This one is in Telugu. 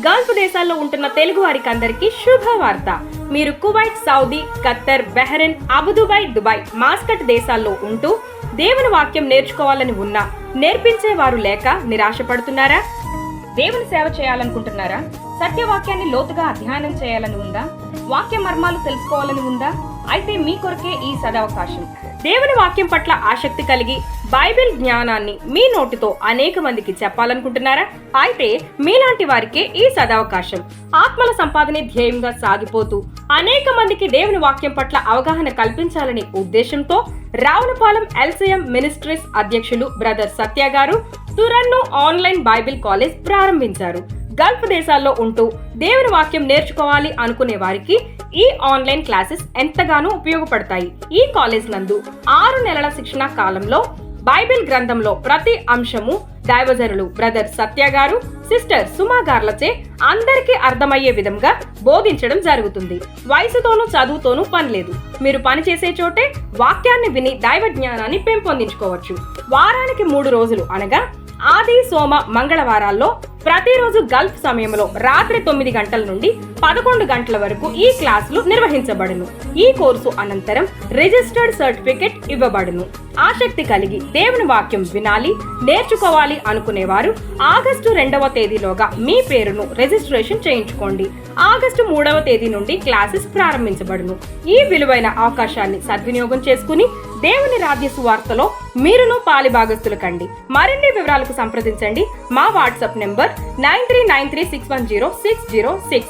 గల్ఫ్ దేశాల్లో ఉంటున్న తెలుగు వారికి అందరికీ శుభవార్త. మీరు Kuwait, Saudi, Qatar, Bahrain, Abu Dhabi, Dubai, Muscat దేశాల్లో ఉంటూ దేవుని వాక్యం నేర్చుకోవాలని ఉన్నా నేర్పించేవారు లేక నిరాశపడుతున్నారా? దేవుని సేవ చేయాలనుకుంటున్నారా? సత్యవాక్యాన్ని లోతుగా అధ్యయనం చేయాలని ఉందా? వాక్య మర్మాలు తెలుసుకోవాలని ఉందా? అయితే మీ కొరకే ఈ సదవకాశం. దేవుని వాక్యం పట్ల ఆసక్తి కలిగి బైబిల్ జ్ఞానాన్ని మీ నోటితో అనేక మందికి చెప్పాలనుకుంటున్నారా? అయితే మీలాంటి వారికే ఈ సదవకాశం. ఆత్మల సంపాదనే ధ్యేయంగా సాగిపోతూ అనేక మందికి దేవుని వాక్యం పట్ల అవగాహన కల్పించాలనే ఉద్దేశంతో రావులపాలెం ఎల్సిఎం మినిస్ట్రీస్ అధ్యక్షులు బ్రదర్ సత్య గారు తురన్ను ఆన్లైన్ బైబిల్ కాలేజ్ ప్రారంభించారు. గల్ఫ్ దేశాల్లో ఉంటూ దేవుని వాక్యం నేర్చుకోవాలి అనుకునే వారికి ఈ ఆన్లైన్ క్లాసెస్ ఎంతగానో ఉపయోగపడతాయి. ఈ కాలేజ్ నందు 6 నెలల శిక్షణ కాలంలో బైబిల్ గ్రంథంలో ప్రతి అంశము దైవజనులు బ్రదర్ సత్య గారు, సిస్టర్ సుమా గార్లచే అందరికీ అర్థమయ్యే విధంగా బోధించడం జరుగుతుంది. వయసుతోనూ చదువుతోనూ పని లేదు. మీరు పని చేసే చోటే వాక్యాన్ని విని దైవ జ్ఞానాన్ని పెంపొందించుకోవచ్చు. వారానికి 3 రోజులు అనగా ఆది, సోమ, మంగళవారాల్లో ప్రతిరోజు గల్ఫ్ సమయంలో రాత్రి 9 గంటల నుండి 11 గంటల వరకు ఈ క్లాసులు నిర్వహించబడును. ఈ కోర్సు అనంతరం రిజిస్టర్డ్ సర్టిఫికెట్ ఇవ్వబడును. ఆసక్తి కలిగి దేవుని వాక్యం వినాలి, నేర్చుకోవాలి అనుకునేవారు ఆగస్టు 2వ తేదీలోగా మీ పేరును రిజిస్ట్రేషన్ చేయించుకోండి. ఆగస్టు 3వ తేదీ నుండి క్లాసెస్ ప్రారంభించబడును. ఈ విలువైన అవకాశాన్ని సద్వినియోగం చేసుకుని దేవుని రాజ్య సువార్తలో మీరును పాలిభాగస్తులు కండి. మరిన్ని వివరాలకు సంప్రదించండి. మా వాట్సాప్ నెంబర్ 9393610606.